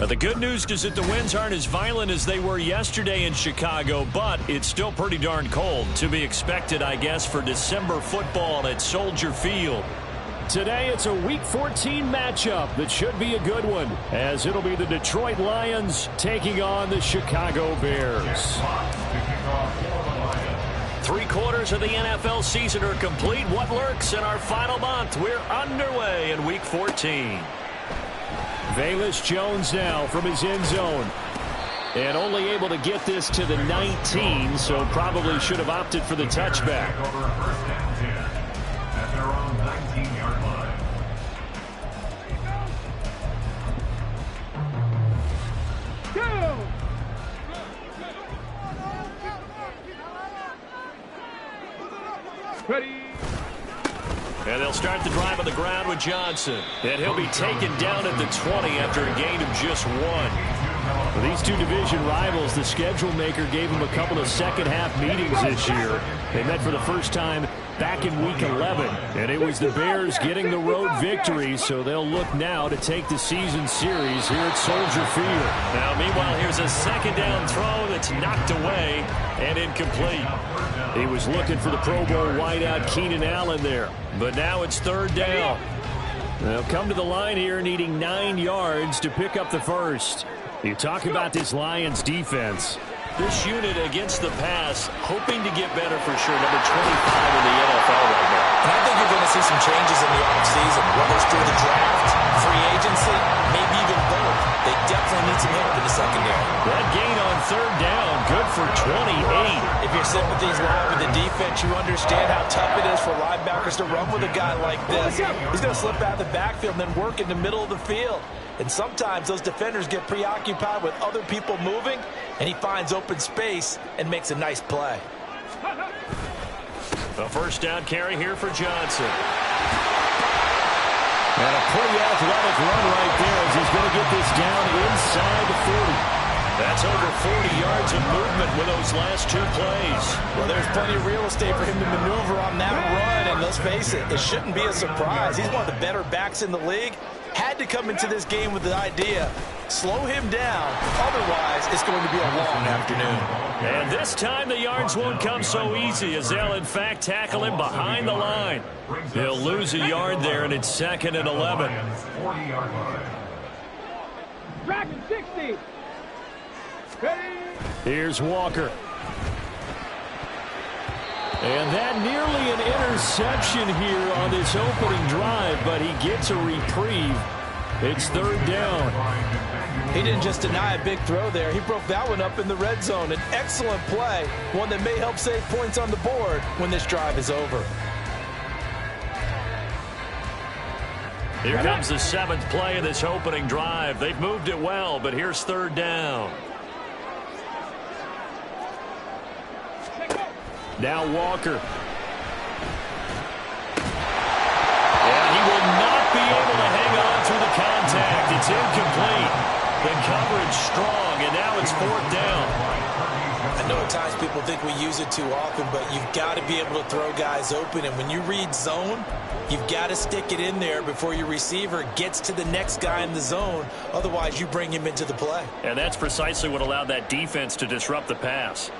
The good news is that the winds aren't as violent as they were yesterday in Chicago, but it's still pretty darn cold. To be expected, I guess, for December football at Soldier Field. Today, it's a Week 14 matchup that should be a good one, as it'll be the Detroit Lions taking on the Chicago Bears. 3/4 of the NFL season are complete. What lurks in our final month? We're underway in Week 14. Velus Jones now from his end zone. And only able to get this to the 19, so probably should have opted for the touchback. Ready. And they'll start the drive on the ground with Johnson. And he'll be taken down at the 20 after a gain of just 1. For these two division rivals, the schedule maker gave them a couple of second-half meetings this year. They met for the first time back in Week 11, and it was the Bears getting the road victory, so they'll look now to take the season series here at Soldier Field. Now, meanwhile, here's a second down throw that's knocked away and incomplete. He was looking for the Pro Bowl wideout Keenan Allen there, but now it's third down. They'll come to the line here needing 9 yards to pick up the first. You talk about this Lions defense. This unit against the pass, hoping to get better for sure. Number 25 in the NFL right now. And I think you're going to see some changes in the offseason, whether it's through the draft, free agency, maybe even both. They definitely need some help in the secondary. That gain on third down, good for 28. If your sympathies lie with the defense, you understand how tough it is for linebackers to run with a guy like this. He's going to slip out of the backfield and then work in the middle of the field. And sometimes those defenders get preoccupied with other people moving, and he finds open space and makes a nice play. A first down carry here for Johnson. And a pretty athletic run right there as he's going to get this down inside the 40. That's over 40 yards of movement with those last 2 plays. Well, there's plenty of real estate for him to maneuver on that run, and let's face it, it shouldn't be a surprise. He's one of the better backs in the league. Had to come into this game with the idea, slow him down, otherwise it's going to be a long afternoon. And this time the yards won't come so easy as they'll in fact tackle him behind the line. He'll lose a yard there, and it's 2nd and 11. Dragon 60. Here's Walker. And that nearly an interception here on this opening drive, but he gets a reprieve. It's third down. He didn't just deny a big throw there. He broke that one up in the red zone. An excellent play, one that may help save points on the board when this drive is over. Here comes the 7th play of this opening drive. They've moved it well, but here's third down. Now Walker. And he will not be able to hang on through the contact. It's incomplete. The coverage strong, and now it's 4th down. I know at times people think we use it too often, but you've got to be able to throw guys open. And when you read zone, you've got to stick it in there before your receiver gets to the next guy in the zone. Otherwise, you bring him into the play. And that's precisely what allowed that defense to disrupt the pass.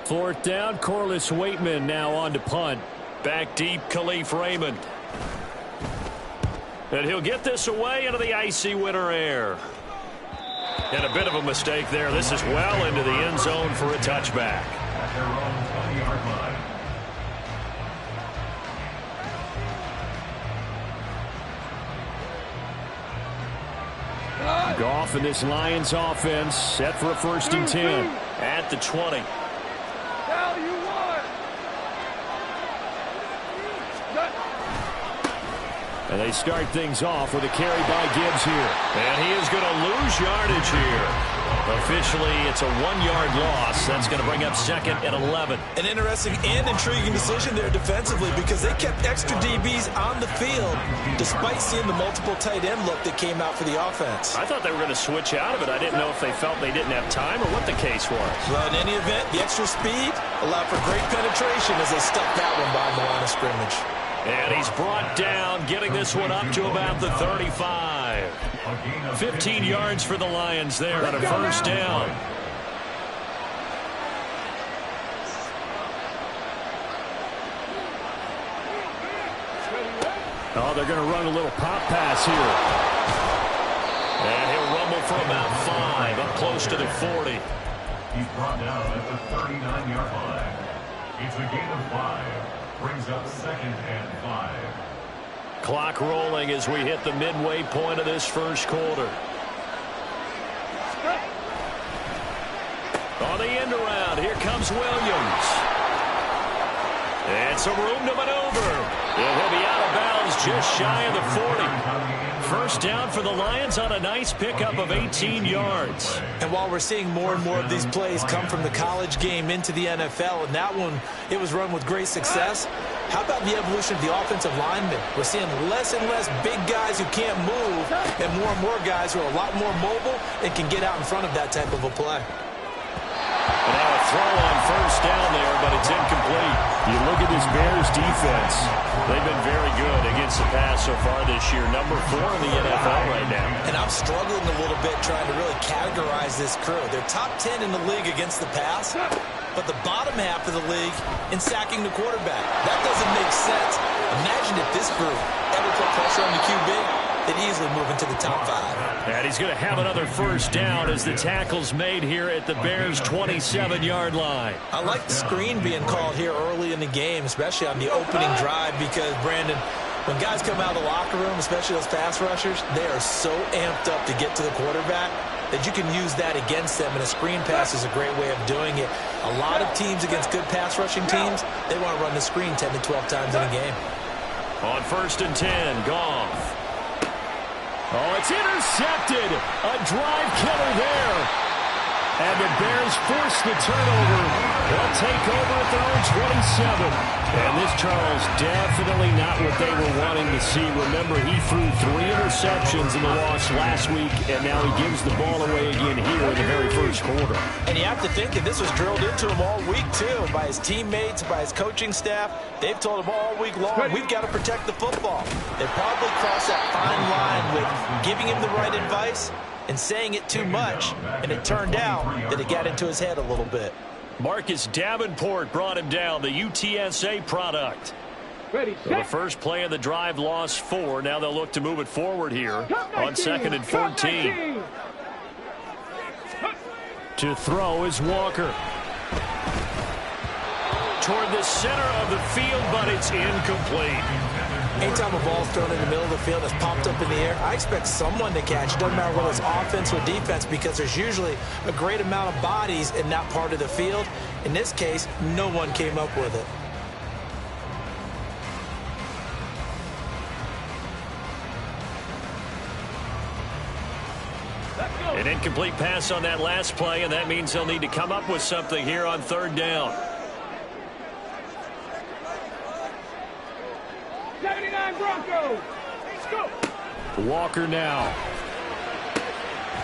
4th down, Corliss Waitman now on to punt. Back deep, Khalif Raymond. And he'll get this away into the icy winter air. And a bit of a mistake there. This is well into the end zone for a touchback. Goff and this Lions offense set for a 1st and 10. At the 20. And they start things off with a carry by Gibbs here. And he is going to lose yardage here. Officially, it's a 1-yard loss. That's going to bring up 2nd and 11. An interesting and intriguing decision there defensively because they kept extra DBs on the field despite seeing the multiple tight end look that came out for the offense. I thought they were going to switch out of it. I didn't know if they felt they didn't have time or what the case was. Well, in any event, the extra speed allowed for great penetration as they stuck that one behind the line of scrimmage. And he's brought down, getting this one up to about the 35. 15 yards for the Lions there on a first down. Oh, they're going to run a little pop pass here. And he'll rumble for about 5, up close to the 40. He's brought down at the 39-yard line. It's a gain of 5. Brings up 2nd and 5. Clock rolling as we hit the midway point of this first quarter. On the end around, here comes Williams. And some room to maneuver. And he'll be out of bounds just shy of the 40. First down for the Lions on a nice pickup of 18 yards. And while we're seeing more and more of these plays come from the college game into the NFL, and that one, it was run with great success, how about the evolution of the offensive linemen? We're seeing less and less big guys who can't move and more guys who are a lot more mobile and can get out in front of that type of a play. Now a throw on first down there, but it's incomplete. You look at this Bears defense. They've been very good against the pass so far this year. Number 4 in the NFL right now. And I'm struggling a little bit trying to really categorize this crew. They're top 10 in the league against the pass, but the bottom half of the league in sacking the quarterback. That doesn't make sense. Imagine if this group ever put pressure on the QB. They'd easily move into the top 5. And he's going to have another first down as the tackle's made here at the Bears' 27-yard line. I like the screen being called here early in the game, especially on the opening drive, because, Brandon, when guys come out of the locker room, especially those pass rushers, they are so amped up to get to the quarterback that you can use that against them, and a screen pass is a great way of doing it. A lot of teams against good pass rushing teams, they want to run the screen 10 to 12 times in a game. On 1st and 10, Goff. Oh, it's intercepted. A drive killer there. And the Bears force the turnover. They'll take over at their own 27. And this, Charles, definitely not what they were wanting to see. Remember, he threw 3 interceptions in the loss last week, and now he gives the ball away again here in the very first quarter. And you have to think that this was drilled into him all week, too, by his teammates, by his coaching staff. They've told him all week long, we've got to protect the football. They probably crossed that fine line with giving him the right advice and saying it too much, and it turned out that it got into his head a little bit. Marcus Davenport brought him down, the UTSA product. Ready, So the first play of the drive lost 4. Now they'll look to move it forward here on 2nd and 14. To throw is Walker. Toward the center of the field, but it's incomplete. Anytime a ball's thrown in the middle of the field that's popped up in the air, I expect someone to catch. It doesn't matter whether it's offense or defense, because there's usually a great amount of bodies in that part of the field. In this case, no one came up with it. An incomplete pass on that last play, and that means they'll need to come up with something here on 3rd down. 79 Broncos. Let's go. Walker now.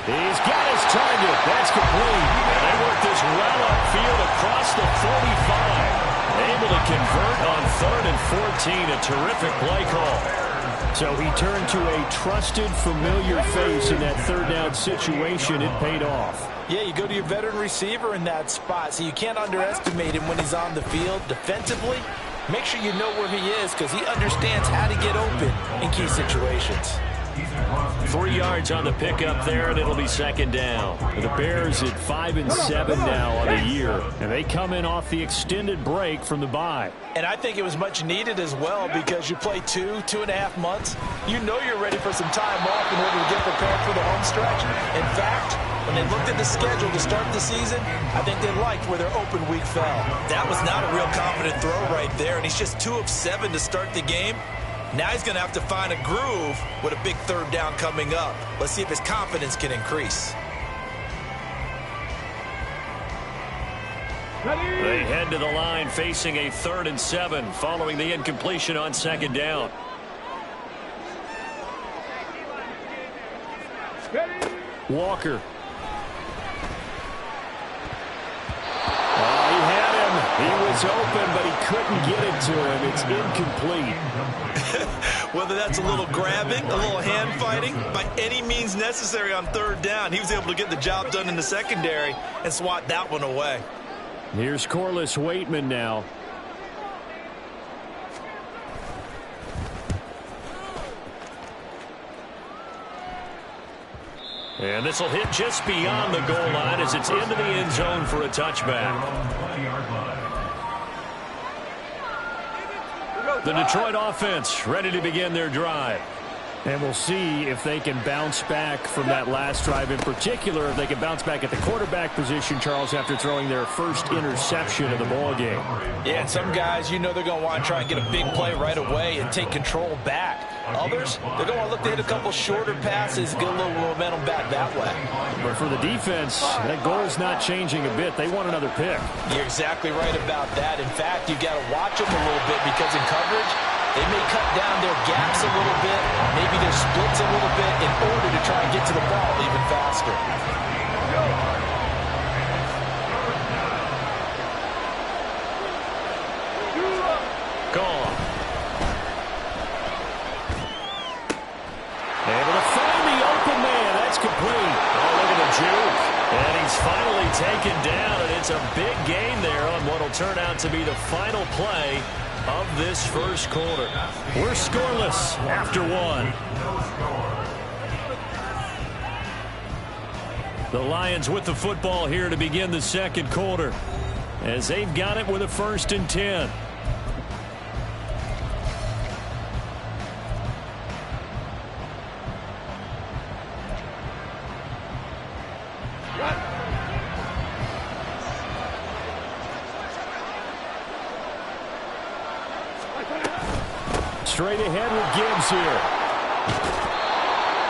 He's got his target. That's complete. And they work this well upfield across the 45. Able to convert on 3rd and 14. A terrific play call. So he turned to a trusted, familiar face in that 3rd down situation. It paid off. Yeah, you go to your veteran receiver in that spot, so you can't underestimate him when he's on the field. Defensively, make sure you know where he is, because he understands how to get open in key situations. 3 yards on the pickup there, and it'll be 2nd down. The Bears at 5-7 now on the year, and they come in off the extended break from the bye. And I think it was much needed as well, because you play 2.5 months. You know you're ready for some time off in order to get prepared for the home stretch. In fact, when they looked at the schedule to start the season, I think they liked where their open week fell. That was not a real confident throw right there, and he's just 2 of 7 to start the game. Now he's going to have to find a groove with a big 3rd down coming up. Let's see if his confidence can increase. They head to the line facing a 3rd and 7 following the incompletion on 2nd down. Walker. He had him. He was was open, but he couldn't get it to him. It's incomplete. Whether that's a little grabbing, a little hand fighting, by any means necessary on third down, he was able to get the job done in the secondary and swat that one away. Here's Corliss Waitman now. And this will hit just beyond the goal line as it's into the end zone for a touchback. The Detroit offense ready to begin their drive. And we'll see if they can bounce back from that last drive in particular, if they can bounce back at the quarterback position, Charles, after throwing their first interception of the ballgame. Yeah, and some guys, you know they're going to want to try and get a big play right away and take control back. Others, they're going to want to look to hit a couple shorter passes, get a little momentum back that way. But for the defense, that goal's not changing a bit. They want another pick. You're exactly right about that. In fact, you've got to watch them a little bit because in coverage, they may cut down their gaps a little bit, maybe their splits a little bit in order to try and get to the ball even faster. Gone. Able to find the open man. That's complete. Oh, look at the juke. And he's finally taken down, and it's a big gain there on what will turn out to be the final play of this first quarter. We're scoreless after one. The Lions with the football here to begin the second quarter as they've got it with a 1st and 10. Straight ahead with Gibbs here.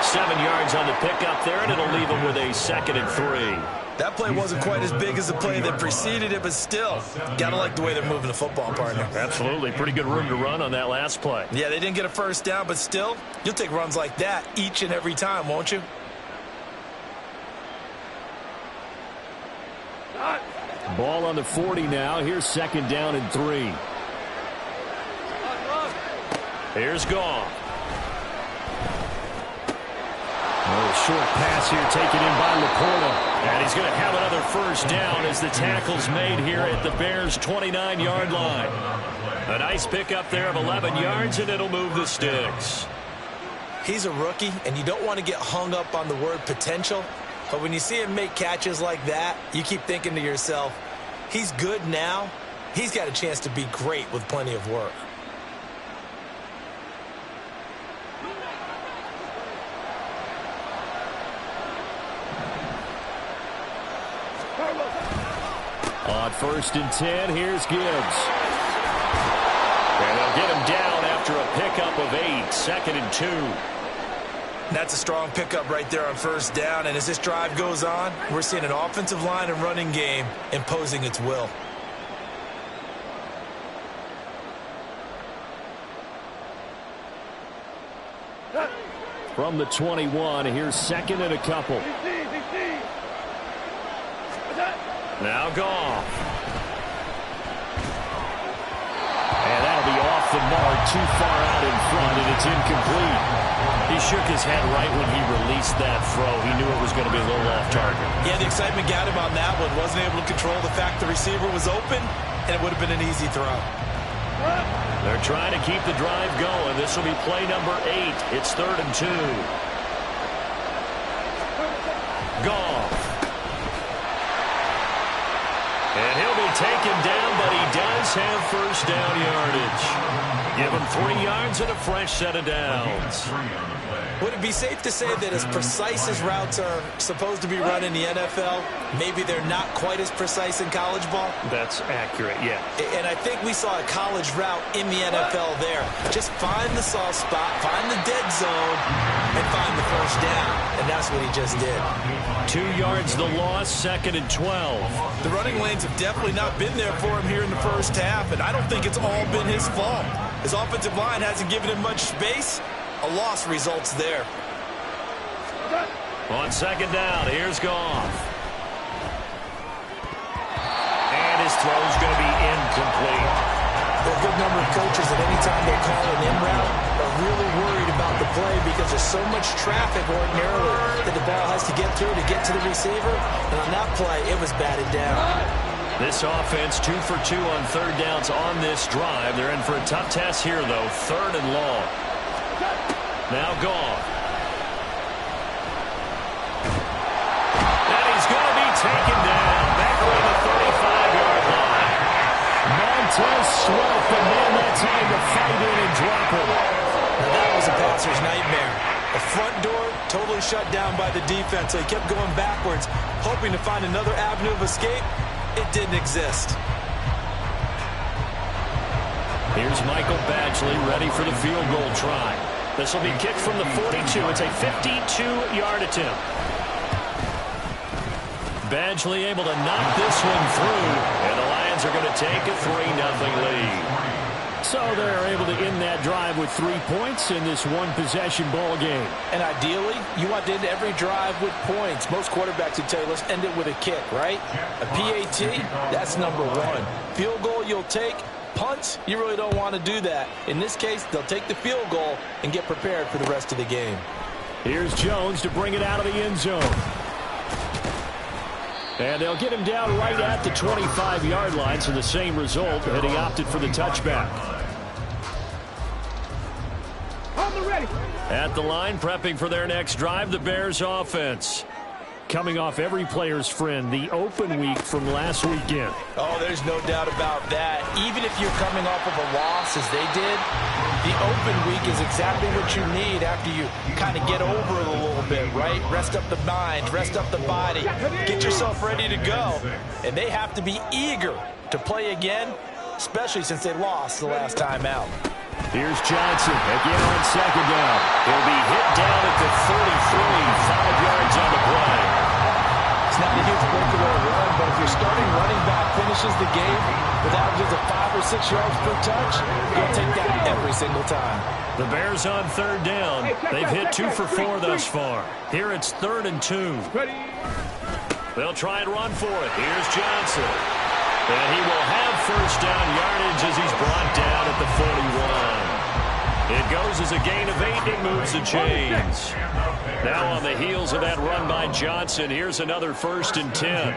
7 yards on the pickup there, and it'll leave him with a 2nd and 3. That play wasn't quite as big as the play that preceded it, but still, got to like the way they're moving the football, partner. Absolutely. Pretty good room to run on that last play. Yeah, they didn't get a first down, but still, you'll take runs like that each and every time, won't you? Ball on the 40 now. Here's 2nd down and 3. Here's Goff. Short pass here taken in by Laporta. And he's going to have another first down as the tackle's made here at the Bears' 29-yard line. A nice pickup there of 11 yards, and it'll move the sticks. He's a rookie, and you don't want to get hung up on the word potential. But when you see him make catches like that, you keep thinking to yourself, he's good now. He's got a chance to be great with plenty of work. On 1st and 10, here's Gibbs. And they'll get him down after a pickup of 8, 2nd and 2. That's a strong pickup right there on first down, and as this drive goes on, we're seeing an offensive line and running game imposing its will. From the 21, here's 2nd and a couple. Now Goff. And that'll be off the mark, too far out in front, and it's incomplete. He shook his head right when he released that throw. He knew it was going to be a little off target. Yeah, the excitement got him on that one. Wasn't able to control the fact the receiver was open, and it would have been an easy throw. They're trying to keep the drive going. This will be play number 8. It's 3rd and 2. Goff. And he'll be taken down, but he does have first down yardage. Give him 3 yards and a fresh set of downs. Would it be safe to say that as precise as routes are supposed to be run in the NFL, maybe they're not quite as precise in college ball? That's accurate, yeah. And I think we saw a college route in the NFL there. Just find the soft spot, find the dead zone, and find the first down. And that's what he just did. 2 yards the loss, 2nd and 12. The running lanes have definitely not been there for him here in the first half, and I don't think it's all been his fault. His offensive line hasn't given him much space. A loss results there. On 2nd down, here's Goff. And his throw's going to be incomplete. A good number of coaches at any time they call an in route are really worried about the play because there's so much traffic ordinarily that the ball has to get through to get to the receiver. And on that play, it was batted down. This offense 2 for 2 on third downs on this drive. They're in for a tough test here, though. 3rd and long. Now gone. And he's going to be taken down. Back on the 35-yard line. Montez Sweat, but man, that time to fight in and drop him. Now that was a passer's nightmare. The front door totally shut down by the defense, so he kept going backwards, hoping to find another avenue of escape. It didn't exist. Here's Michael Badgley ready for the field goal try. This will be kicked from the 42. It's a 52-yard attempt. Badgley able to knock this one through, and the Lions are going to take a 3-0 lead. So they're able to end that drive with 3 points in this one-possession ball game. And ideally, you want to end every drive with points. Most quarterbacks would tell you, let's end it with a kick, right? A PAT, that's number 1. Field goal you'll take. Punts, you really don't want to do that. In this case, they'll take the field goal and get prepared for the rest of the game. Here's Jones to bring it out of the end zone. And they'll get him down right at the 25-yard line, so the same result, and he opted for the touchback. At the line, prepping for their next drive, the Bears offense. Coming off every player's friend, the open week from last weekend. Oh, there's no doubt about that. Even if you're coming off of a loss as they did, the open week is exactly what you need after you kind of get over it a little bit, right? Rest up the mind, rest up the body, get yourself ready to go. And they have to be eager to play again, especially since they lost the last time out. Here's Johnson again on second down. He'll be hit down at the 43, 5 yards on the play. It's not a huge breakaway run, but if your starting running back finishes the game with averages of 5 or 6 yards per touch, you'll take that every single time. The Bears on third down. They've hit 2 for 4 thus far. Here it's 3rd and 2. They'll try and run for it. Here's Johnson. And he will have first down yardage as he's brought down at the 41. It goes as a gain of 8. It moves the chains. Now on the heels of that run by Johnson, here's another 1st and 10.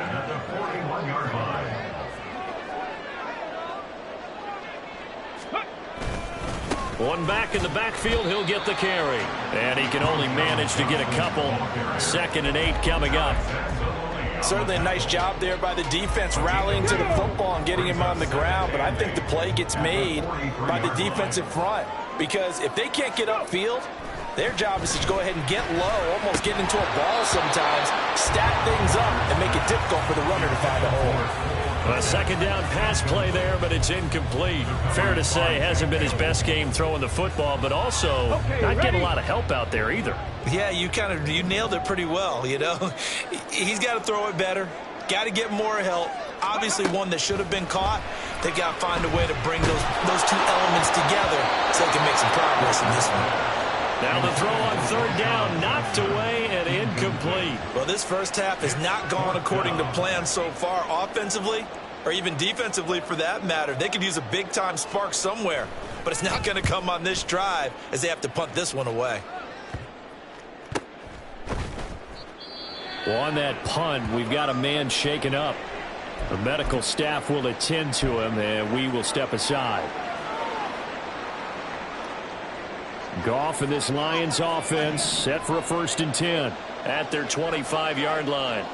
One back in the backfield, he'll get the carry. And he can only manage to get a couple. 2nd and 8 coming up. Certainly a nice job there by the defense rallying to the football and getting him on the ground, but I think the play gets made by the defensive front because if they can't get upfield, their job is to go ahead and get low, almost get into a ball sometimes, stack things up, and make it difficult for the runner to find a hole. A 2nd down pass play there, but it's incomplete. Fair to say, hasn't been his best game throwing the football, but also not getting a lot of help out there either. Yeah, you nailed it pretty well, you know. He's got to throw it better, got to get more help. Obviously one that should have been caught. They've got to find a way to bring those two elements together so they can make some progress in this one. Now the throw on third down, knocked away and incomplete. Well, this first half has not gone according to plan so far offensively or even defensively for that matter. They could use a big-time spark somewhere, but it's not going to come on this drive as they have to punt this one away. Well, on that punt, we've got a man shaken up. The medical staff will attend to him, and we will step aside. Goff and this Lions offense set for a 1st and 10. At their 25-yard line.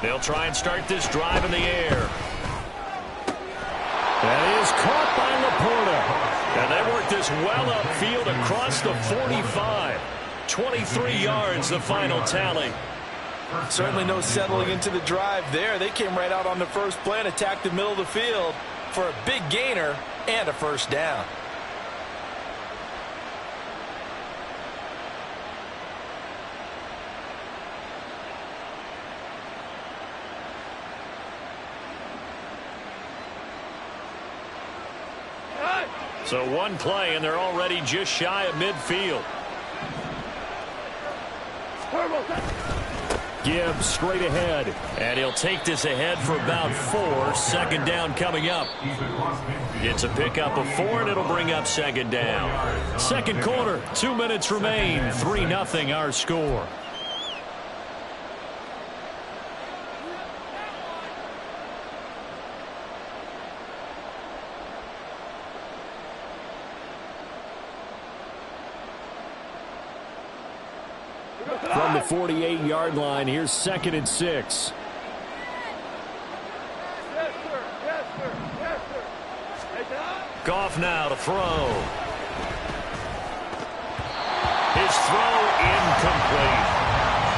They'll try and start this drive in the air. That is caught by Laporta. And they work this well upfield across the 45. 23 yards, the final tally. Certainly no settling into the drive there. They came right out on the first play and attacked the middle of the field for a big gainer and a 1st down. So one play, and they're already just shy of midfield. Gibbs straight ahead. And he'll take this ahead for about 4. Second down coming up. It's a pickup of 4, and it'll bring up second down. Second quarter, 2 minutes remain. 3-0 our score. From the 48-yard line, here's 2nd and 6. Yes, sir. Yes, sir. Yes, sir. Hey, Don. Goff now to throw. His throw incomplete.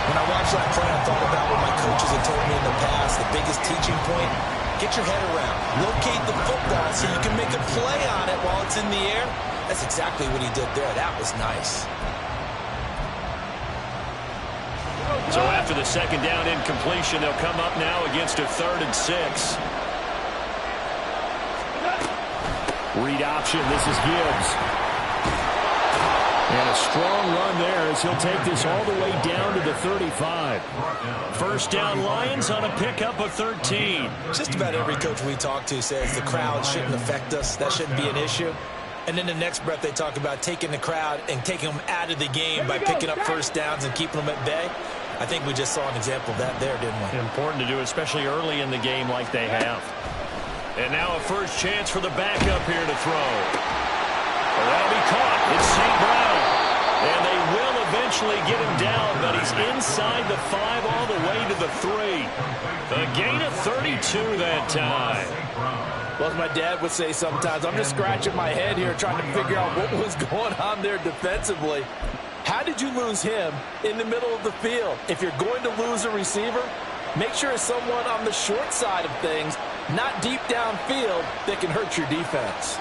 When I watched that play, I thought about what my coaches had told me in the past. The biggest teaching point, get your head around. Locate the football so you can make a play on it while it's in the air. That's exactly what he did there. That was nice. So after the second down incompletion, they'll come up now against a 3rd and 6. Read option. This is Gibbs. And a strong run there as he'll take this all the way down to the 35. First down Lions on a pickup of 13. Just about every coach we talk to says the crowd shouldn't affect us. That shouldn't be an issue. And then the next breath they talk about taking the crowd and taking them out of the game by picking up first downs and keeping them at bay. I think we just saw an example of that there, didn't we? Important to do, especially early in the game like they have. And now a first chance for the backup here to throw. Well, that'll be caught. It's St. Brown. And they will eventually get him down, but he's inside the 5 all the way to the 3. A gain of 32 that time. Well, as my dad would say sometimes, I'm just scratching my head here trying to figure out what was going on there defensively. How did you lose him in the middle of the field? If you're going to lose a receiver, make sure it's someone on the short side of things, not deep downfield, that can hurt your defense.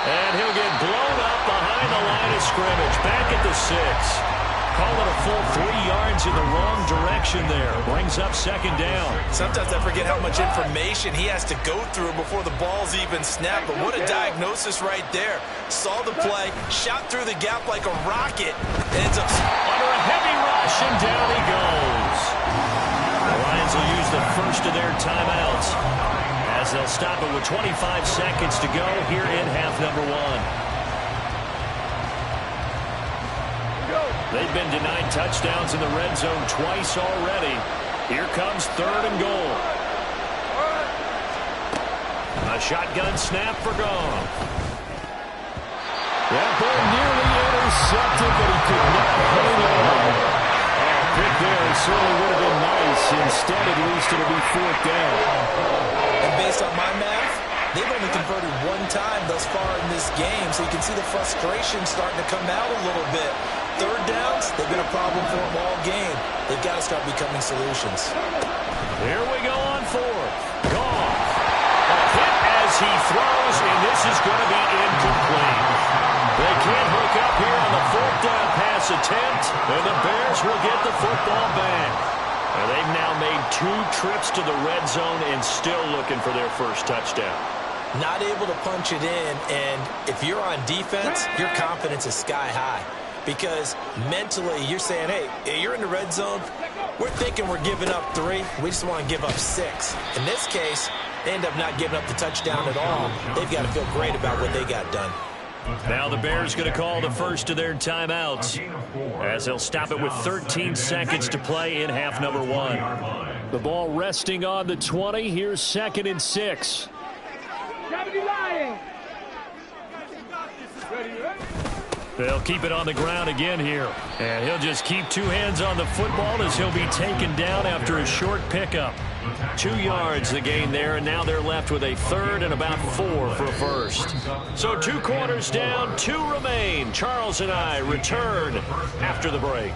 And he'll get blown up behind the line of scrimmage. Back at the 6. Call it a full 3 yards in the wrong direction there. Brings up second down. Sometimes I forget how much information he has to go through before the ball's even snapped. But what a diagnosis right there. Saw the play, shot through the gap like a rocket, and ends up under a heavy rush, and down he goes. The Lions will use the first of their timeouts as they'll stop it with 25 seconds to go here in half number 1. They've been denied touchdowns in the red zone twice already. Here comes 3rd and goal. A shotgun snap for Goff. That ball nearly intercepted, but he could not hang on. Pick there certainly would have been nice. Instead, at least it'll be 4th down. And based on my math, they've only converted 1 time thus far in this game, so you can see the frustration starting to come out a little bit. 3rd downs, they've been a problem for them all game. They've got to start becoming solutions. Here we go on 4th. Goff. A hit as he throws, and this is going to be incomplete. They can't hook up here on the 4th down pass attempt, and the Bears will get the football back. And they've now made 2 trips to the red zone and still looking for their first touchdown. Not able to punch it in, and if you're on defense, your confidence is sky high. Because mentally, you're saying, hey, you're in the red zone. We're thinking we're giving up 3. We just want to give up 6. In this case, they end up not giving up the touchdown at all. They've got to feel great about what they got done. Now the Bears going to call the first of their timeouts as they'll stop it with 13 seconds to play in half number 1. The ball resting on the 20. Here's 2nd and 6. They'll keep it on the ground again here. And he'll just keep 2 hands on the football as he'll be taken down after a short pickup. 2 yards the gain there, and now they're left with a 3rd and about 4 for a first. So 2 quarters down, 2 remain. Charles and I return after the break.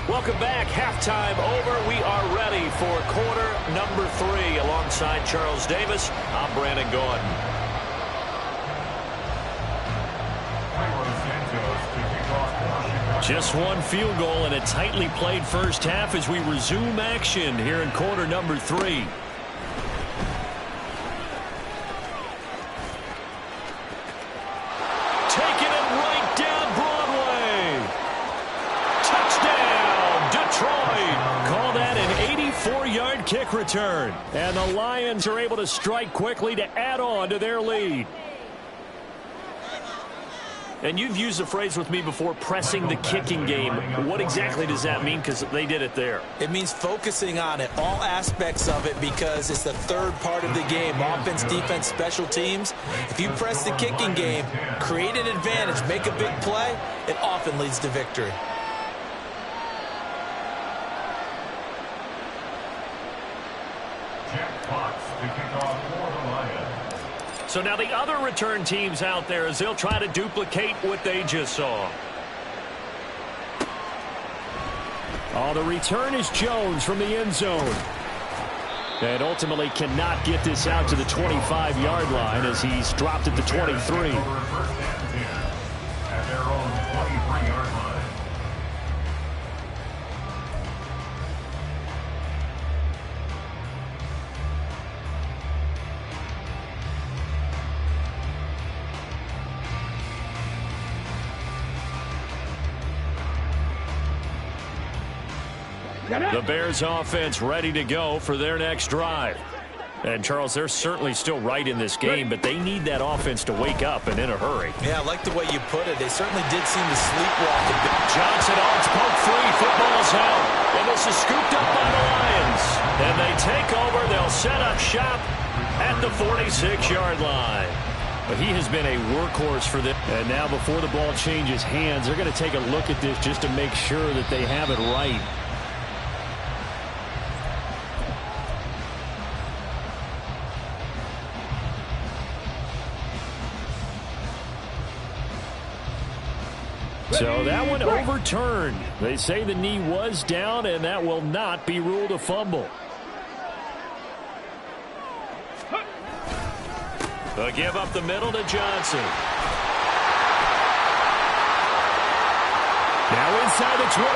Welcome back. Halftime over. We are ready for quarter number 3. Alongside Charles Davis, I'm Brandon Gordon. Just one field goal and a tightly played first half as we resume action here in quarter number 3. Taking it right down Broadway. Touchdown, Detroit. Call that an 84-yard kick return. And the Lions are able to strike quickly to add on to their lead. And you've used the phrase with me before, pressing the kicking game. What exactly does that mean? Because they did it there. It means focusing on it, all aspects of it, because it's the third part of the game. Offense, defense, special teams. If you press the kicking game, create an advantage, make a big play, it often leads to victory. Jack Fox to kick off for the Lions. So now the other return teams out there as they'll try to duplicate what they just saw. Oh, the return is Jones from the end zone. And ultimately cannot get this out to the 25-yard line as he's dropped at the 23. First and 10 at their own 23-yard line. The Bears offense ready to go for their next drive. And, Charles, they're certainly still right in this game, but they need that offense to wake up and in a hurry. Yeah, I like the way you put it. They certainly did seem to sleepwalk a bit. Johnson on its poke free. Football's held. And this is scooped up by the Lions. And they take over. They'll set up shop at the 46-yard line. But he has been a workhorse for them. And now before the ball changes hands, they're going to take a look at this just to make sure that they have it right. So that one overturned. They say the knee was down, and that will not be ruled a fumble. They'll give up the middle to Johnson. Now inside the 25.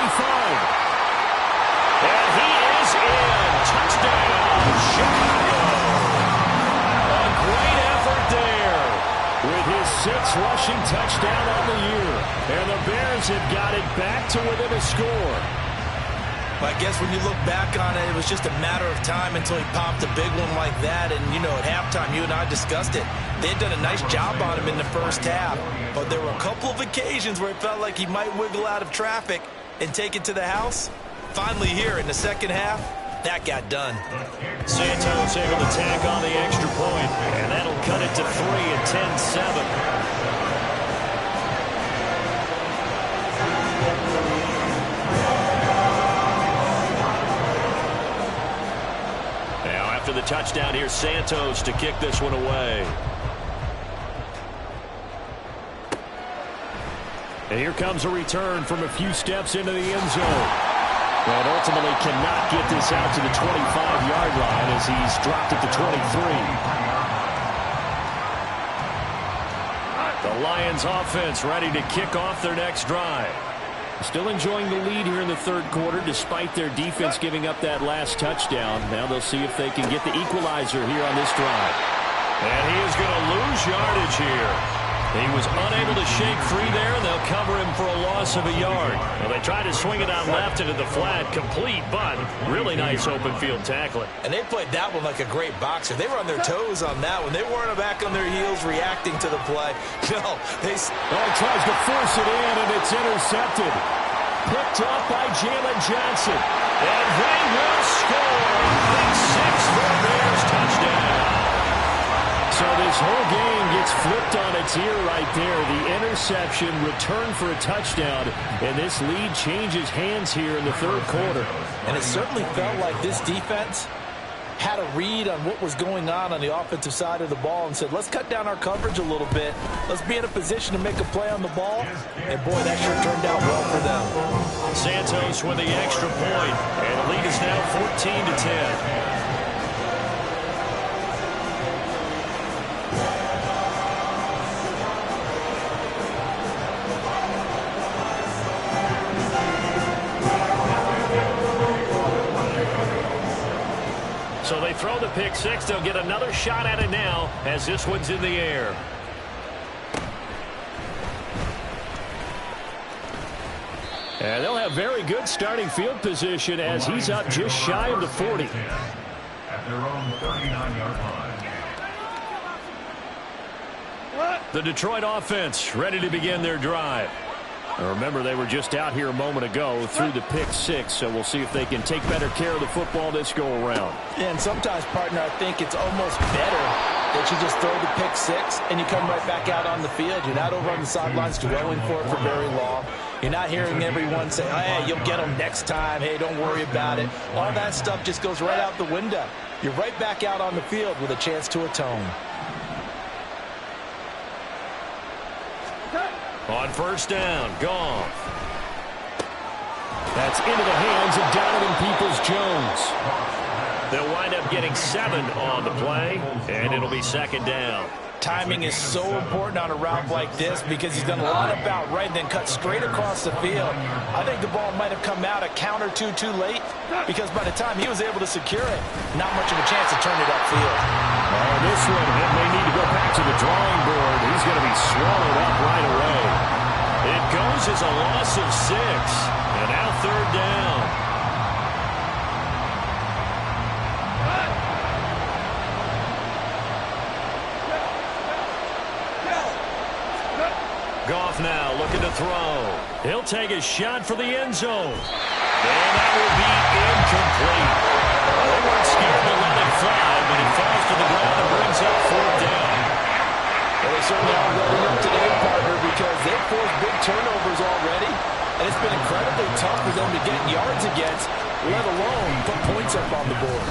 And he is in. Touchdown, Chicago. A great effort there. With his 6th rushing touchdown on the year. And the Bears have got it back to within a score. I guess when you look back on it, it was just a matter of time until he popped a big one like that. And, you know, at halftime, you and I discussed it. They had done a nice job on him in the first half. But there were a couple of occasions where it felt like he might wiggle out of traffic and take it to the house. Finally here in the second half, that got done. Santos able to tack on the extra point, and that'll cut it to 3 at 10-7. Now after the touchdown, here's Santos to kick this one away. And here comes a return from a few steps into the end zone. And ultimately cannot get this out to the 25-yard line as he's dropped at the 23. The Lions offense ready to kick off their next drive. Still enjoying the lead here in the third quarter despite their defense giving up that last touchdown. Now they'll see if they can get the equalizer here on this drive. And he is going to lose yardage here. He was unable to shake free there, and they'll cover him for a loss of a yard. Well, they tried to swing it out left into the flat, complete, but really nice open field tackling. And they played that one like a great boxer. They were on their toes on that one. They weren't back on their heels reacting to the play. No, they... Oh, he tries to force it in, and it's intercepted. Picked up by Jalen Johnson. And they will score. Big 6 for the Bears touchdown. So this whole game gets flipped on its ear right there. The interception, return for a touchdown, and this lead changes hands here in the third quarter. And it certainly felt like this defense had a read on what was going on the offensive side of the ball and said, let's cut down our coverage a little bit. Let's be in a position to make a play on the ball. And, boy, that sure turned out well for them. Santos with the extra point, and the lead is now 14-10. they throw the pick six. They'll get another shot at it now as this one's in the air. And they'll have very good starting field position as he's up just shy of the 40. At their own 39-yard line. The Detroit offense ready to begin their drive. Now remember, they were just out here a moment ago through the pick six, so we'll see if they can take better care of the football this go around. Yeah, and sometimes, partner, I think it's almost better that you just throw the pick six and you come right back out on the field. You're not over on the sidelines dwelling for it for very long. You're not hearing everyone say, hey, you'll get them next time. Hey, don't worry about it. All that stuff just goes right out the window. You're right back out on the field with a chance to atone. On first down, Goff. That's into the hands of Donovan Peoples-Jones. They'll wind up getting 7 on the play, and it'll be second down. Timing is so important on a route like this because he's going to line up out right and then cut straight across the field. I think the ball might have come out a count or two too late because by the time he was able to secure it, not much of a chance to turn it upfield. This one, it may need to go back to the drawing board. He's going to be swallowed up right away. It goes as a loss of 6, and now third down. Goff now looking to throw. He'll take a shot for the end zone. And that will be incomplete. They weren't scared to let it fly, but it falls to the ground and brings up fourth down. Well, they certainly are loading up today, partner, because they've forced big turnovers already, and it's been incredibly tough for them to get yards against, let alone put points up on the board.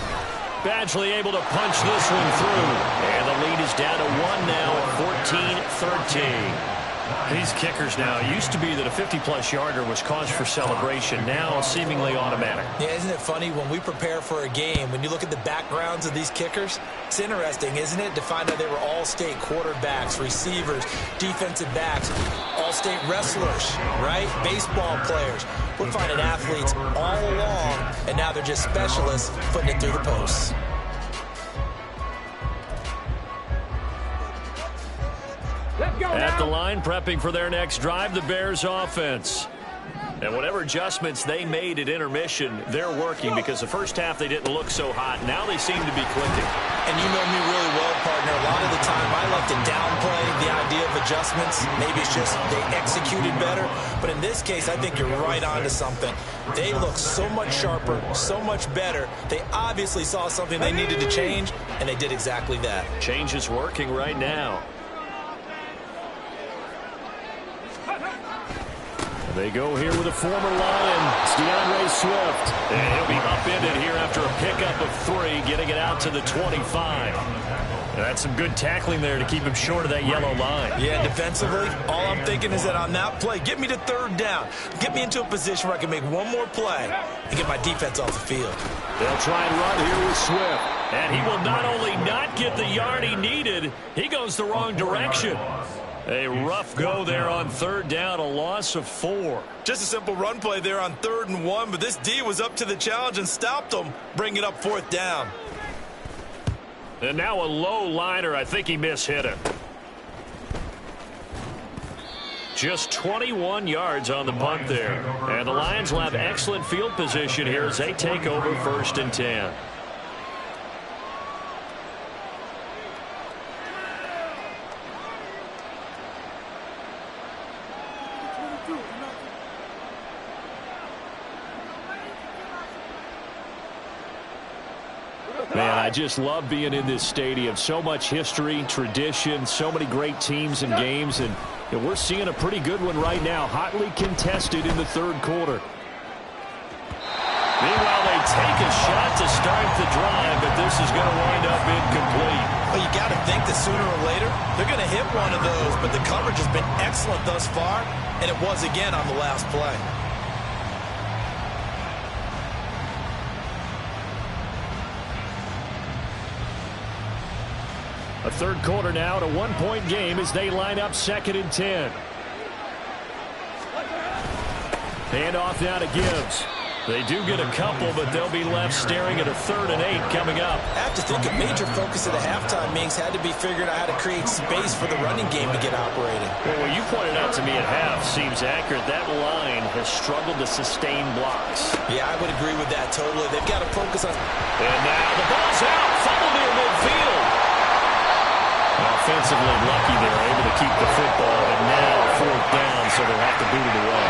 Badgley able to punch this one through. And the lead is down to 1 now at 14-13. These kickers now, it used to be that a 50-plus yarder was cause for celebration. Now seemingly automatic. Yeah, isn't it funny when we prepare for a game, when you look at the backgrounds of these kickers, it's interesting, isn't it, to find out they were all-state quarterbacks, receivers, defensive backs, all-state wrestlers, right? Baseball players. We're finding athletes all along, and now they're just specialists putting it through the posts. At the line, prepping for their next drive, the Bears offense. And whatever adjustments they made at intermission, they're working because the first half they didn't look so hot. Now they seem to be clicking. And you know me really well, partner. A lot of the time I like to downplay the idea of adjustments. Maybe it's just they executed better. But in this case, I think you're right on to something. They look so much sharper, so much better. They obviously saw something they needed to change, and they did exactly that. Change is working right now. They go here with a former Lion. It's DeAndre Swift. And he'll be upended here after a pickup of 3, getting it out to the 25. And that's some good tackling there to keep him short of that yellow line. Yeah, defensively, all I'm thinking is that on that play, get me to third down. Get me into a position where I can make one more play and get my defense off the field. They'll try and run here with Swift. And he will not only not get the yard he needed, he goes the wrong direction. A rough go there on third down, a loss of 4. Just a simple run play there on 3rd and 1, but this D was up to the challenge and stopped him, bringing up 4th down. And now a low liner. I think he mishit it. Just 21 yards on the punt there. And the Lions will have excellent field position here as they take over 1st and 10. Man, I just love being in this stadium. So much history, tradition, so many great teams and games, and we're seeing a pretty good one right now, hotly contested in the 3rd quarter. Meanwhile, they take a shot to start the drive, but this is going to wind up incomplete. Well, you got to think that sooner or later, they're going to hit one of those, but the coverage has been excellent thus far, and it was again on the last play. A 3rd quarter now at a 1-point game as they line up 2nd and 10. Hand off now to Gibbs. They do get a couple, but they'll be left staring at a 3rd and 8 coming up. I have to think a major focus of the halftime meetings had to be figuring out how to create space for the running game to get operating. Well, what you pointed out to me at half seems accurate. That line has struggled to sustain blocks. Yeah, I would agree with that totally. They've got to focus on... And now the ball's out. Fumble near midfield. Offensively lucky they're able to keep the football, and now 4th down, so they'll have to boot it away.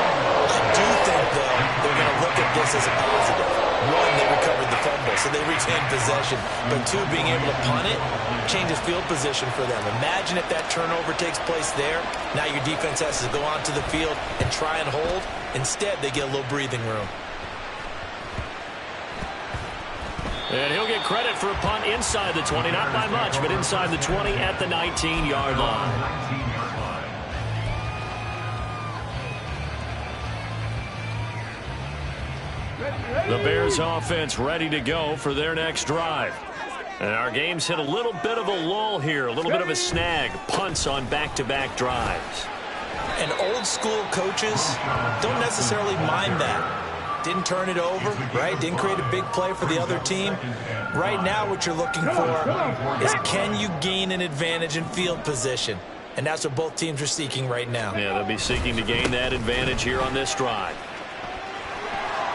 I do think, though, they're going to look at this as a positive. 1, they recovered the fumble, so they retained possession. But 2, being able to punt it changes field position for them. Imagine if that turnover takes place there. Now your defense has to go onto the field and try and hold. Instead, they get a little breathing room. And he'll get credit for a punt inside the 20. Not by much, but inside the 20 at the 19-yard line. The Bears offense ready to go for their next drive. And our game's hit a little bit of a lull here, a little bit of a snag. Punts on back-to-back drives. And old-school coaches don't necessarily mind that. Didn't turn it over, right? Didn't create a big play for the other team. Right now what you're looking for is can you gain an advantage in field position? And that's what both teams are seeking right now. Yeah, they'll be seeking to gain that advantage here on this drive.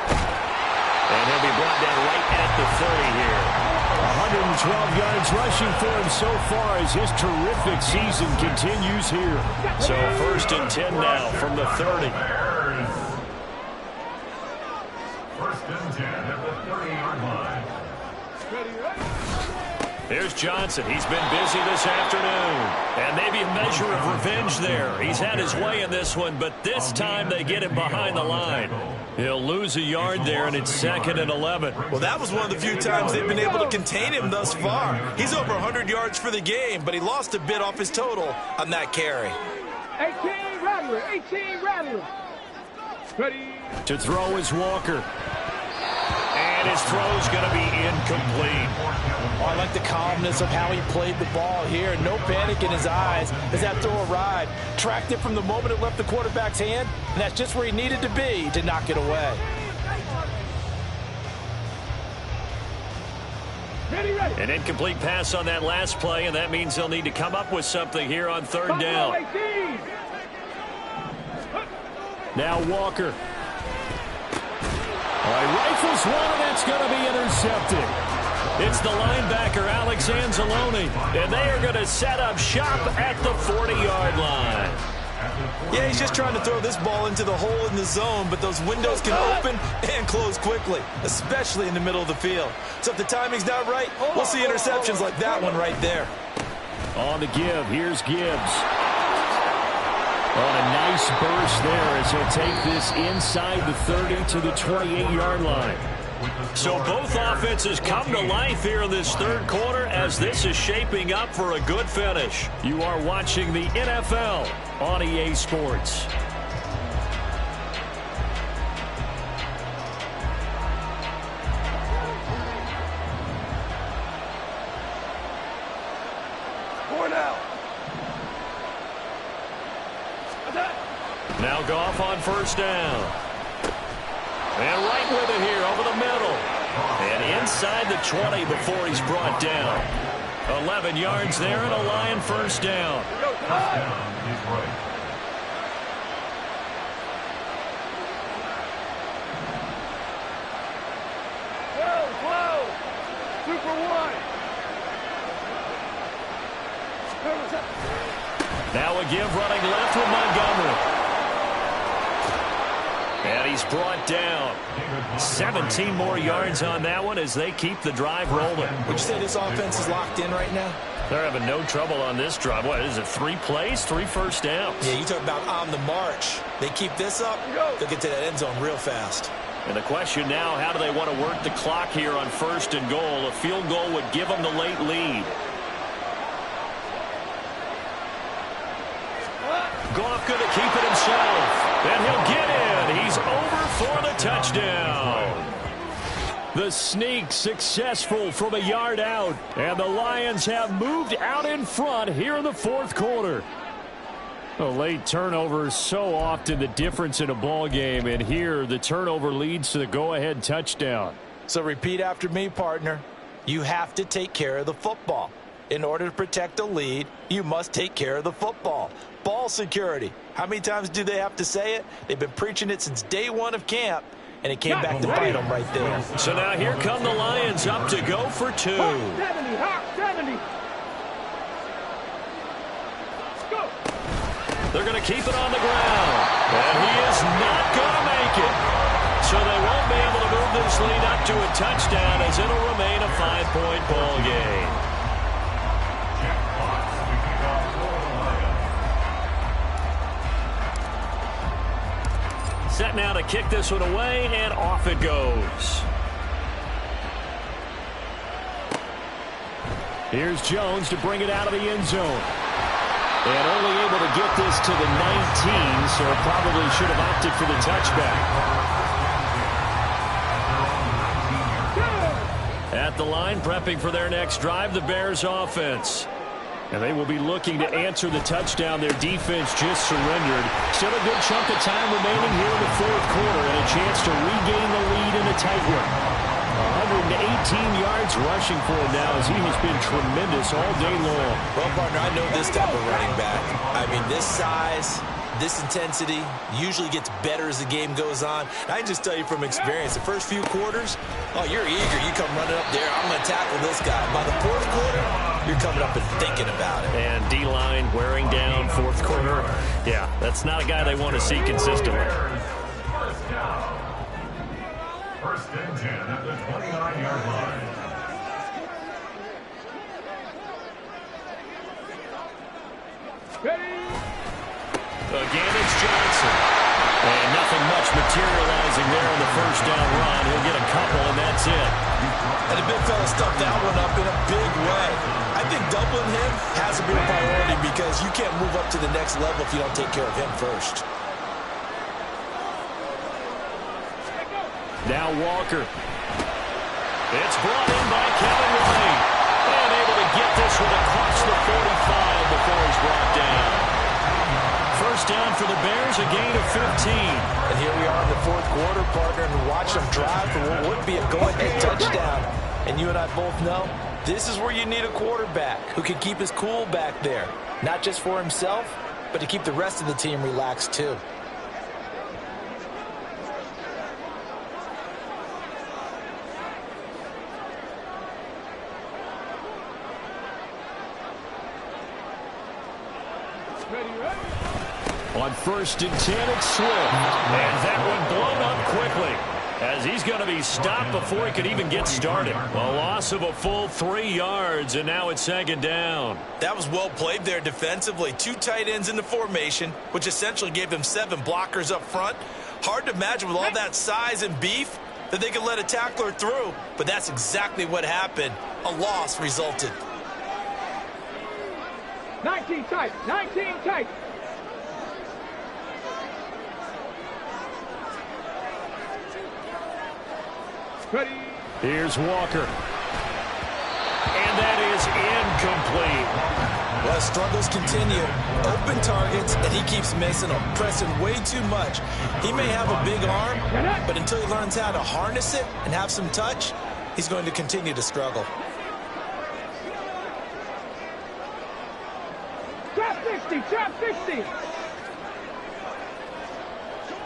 And he'll be brought down right at the 30 here. 112 yards rushing for him so far as his terrific season continues here. So 1st and 10 now from the 30. 1st and 10 at the 30-yard line. Here's Johnson. He's been busy this afternoon. And maybe a measure of revenge there. He's had his way in this one, but this time they get him behind the line. He'll lose a yard there, and it's 2nd and 11. Well, that was one of the few times they've been able to contain him thus far. He's over 100 yards for the game, but he lost a bit off his total on that carry. 18 Rattler, 18 Rattler. Ready. To throw is Walker. And his throw's going to be incomplete. Oh, I like the calmness of how he played the ball here. No panic in his eyes as that throw arrived. Tracked it from the moment it left the quarterback's hand, and that's just where he needed to be to knock it away. Ready. An incomplete pass on that last play, and that means they'll need to come up with something here on 3rd down. Now Walker. Rifles one, and that's going to be intercepted. It's the linebacker, Alex Anzalone, and they are going to set up shop at the 40-yard line. Yeah, he's just trying to throw this ball into the hole in the zone, but those windows can open and close quickly, especially in the middle of the field. So if the timing's not right, we'll see interceptions like that one right there. On the give, here's Gibbs. On a nice burst there as he'll take this inside the 30 to the 28-yard line. So both offenses come to life here in this 3rd quarter as this is shaping up for a good finish. You are watching the NFL on EA Sports. Now Goff on 1st down. And right with it here over the middle. And inside the 20 before he's brought down. 11 yards there and a Lion 1st down. First down is right. Whoa. Super one. Now a give running left with Montgomery. And he's brought down. 17 more yards on that one as they keep the drive rolling. Would you say this offense is locked in right now? They're having no trouble on this drive. What is it, 3 plays, 3 first downs? Yeah, you talk about on the march. They keep this up, they'll get to that end zone real fast. And the question now, how do they want to work the clock here on 1st and goal? A field goal would give them the late lead. Goff going to keep it himself. And he'll get in. He's over for the touchdown. The sneak successful from a yard out. And the Lions have moved out in front here in the 4th quarter. Well, late turnovers so often the difference in a ball game, and here the turnover leads to the go-ahead touchdown. So repeat after me, partner. You have to take care of the football. In order to protect a lead, you must take care of the football. Ball security. How many times do they have to say it? They've been preaching it since day one of camp, and it came back to bite them right there. So now here come the Lions up to go for 2. 70. They're going to keep it on the ground. And he is not going to make it. So they won't be able to move this lead up to a touchdown as it'll remain a 5-point ball game. Set now to kick this one away, and off it goes. Here's Jones to bring it out of the end zone. And only able to get this to the 19, so probably should have opted for the touchback. At the line, prepping for their next drive, the Bears offense. And they will be looking to answer the touchdown. Their defense just surrendered. Still a good chunk of time remaining here in the fourth quarter, and a chance to regain the lead in a tight one. 118 yards rushing for him now as he has been tremendous all day long. Well, partner, I know this type of running back. I mean, this size, this intensity usually gets better as the game goes on. I can just tell you from experience, the first few quarters, oh, you're eager. You come running up there, I'm going to tackle this guy. By the fourth quarter, you're coming up and thinking about it. And D-line wearing down fourth quarter. Yeah, that's not a guy they want to see consistently. First and 10 at the 29-yard line. Again, it's Johnson. And nothing much materializing there on the first down run. He'll get a couple, and that's it. And the big fella stuffed that one up in a big way. I think doubling him has to be a priority because you can't move up to the next level if you don't take care of him first. Now Walker. It's brought in by Kevin White. And able to get this one across the 45 before he's brought down. First down for the Bears, a gain of 15. And here we are in the fourth quarter, partner, and watch them drive for what would be a go-ahead touchdown. And you and I both know this is where you need a quarterback who can keep his cool back there. Not just for himself, but to keep the rest of the team relaxed too. On first and 10, it's Swift. And that one blown up quickly as he's going to be stopped before he could even get started. A loss of a full 3 yards, and now it's second down. That was well played there defensively. 2 tight ends in the formation, which essentially gave them 7 blockers up front. Hard to imagine with all that size and beef that they could let a tackler through, but that's exactly what happened. A loss resulted. 19 tight. Ready. Here's Walker. And that is incomplete. Well, struggles continue. Open targets, and he keeps missing them, pressing way too much. He may have a big arm, but until he learns how to harness it and have some touch, he's going to continue to struggle. Trap 60.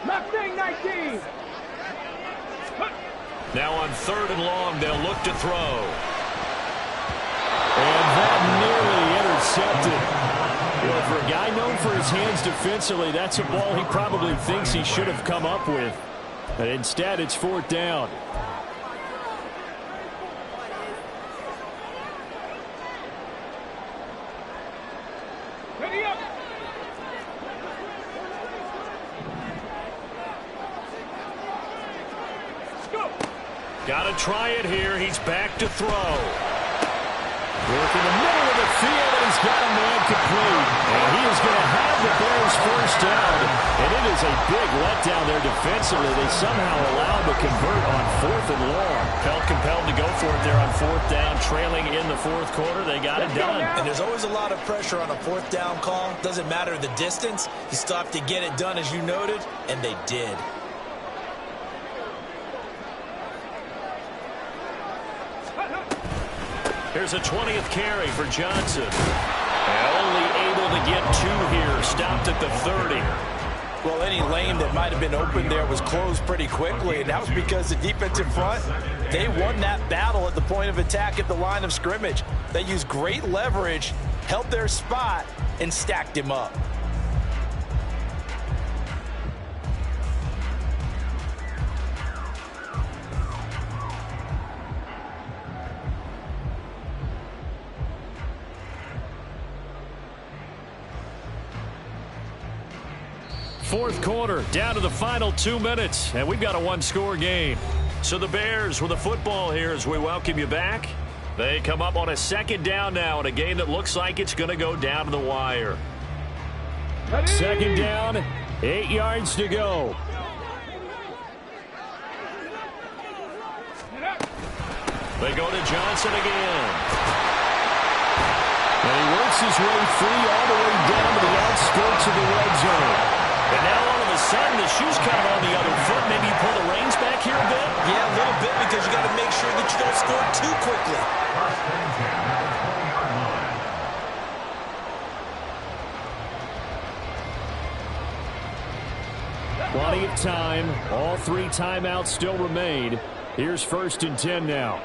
Mustang 19. Now on third and long, they'll look to throw. And that nearly intercepted. Well, for a guy known for his hands defensively, that's a ball he probably thinks he should have come up with. But instead, it's fourth down. Ready up. Got to try it here. He's back to throw. Work in the middle of the field, and he's got a man complete. And he is going to have the Bears first down. And it is a big letdown there defensively. They somehow allowed to convert on 4th and long. Felt compelled to go for it there on 4th down, trailing in the 4th quarter. They got it done. And there's always a lot of pressure on a 4th down call. Doesn't matter the distance. You still have to get it done, as you noted, and they did. Here's a 20th carry for Johnson. Only able to get 2 here. Stopped at the 30. Well, any lane that might have been open there was closed pretty quickly, and that was because the defensive front, they won that battle at the point of attack at the line of scrimmage. They used great leverage, held their spot, and stacked him up. Fourth quarter, down to the final 2 minutes, and we've got a 1-score game. So the Bears with the football here as we welcome you back. They come up on a 2nd down now in a game that looks like it's going to go down to the wire. 2nd down, 8 yards to go. They go to Johnson again. And he works his way free all the way down to the outskirts of the red zone. And now all of a sudden the shoe's kind of on the other foot. Maybe you pull the reins back here a bit? Yeah, a little bit, because you got to make sure that you don't score too quickly. Plenty of time. All 3 timeouts still remain. Here's 1st and 10 now.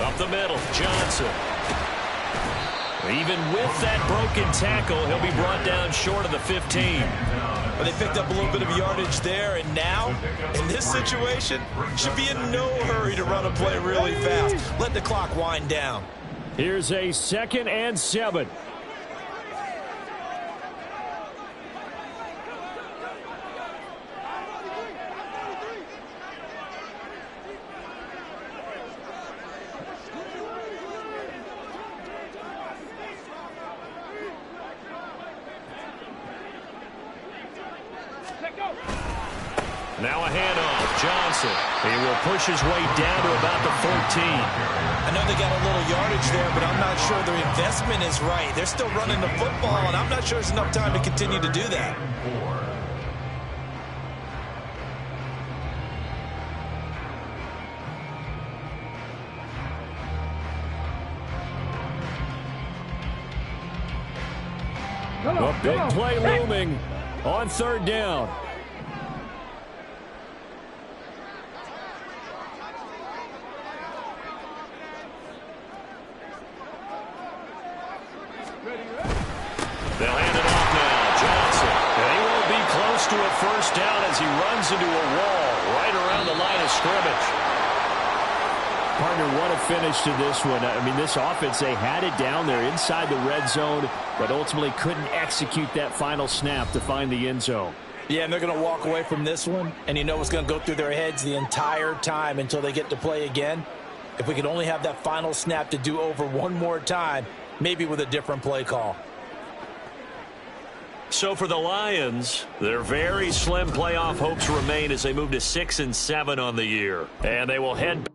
Up the middle, Johnson. Even with that broken tackle, he'll be brought down short of the 15. But they picked up a little bit of yardage there, and now, in this situation, should be in no hurry to run a play really fast. Let the clock wind down. Here's a 2nd and 7. Now a handoff. Johnson. He will push his way down to about the 14. I know they got a little yardage there, but I'm not sure their investment is right. They're still running the football, and I'm not sure there's enough time to continue to do that. A big play looming on 3rd down. They'll hand it off now. Johnson. And he won't be close to a 1st down as he runs into a wall right around the line of scrimmage. Partner, what a finish to this one. I mean, this offense, they had it down there inside the red zone, but ultimately couldn't execute that final snap to find the end zone. Yeah, and they're going to walk away from this one, and you know what's going to go through their heads the entire time until they get to play again. If we could only have that final snap to do over one more time, maybe with a different play call. So for the Lions, their very slim playoff hopes remain as they move to 6-7 on the year. And they will head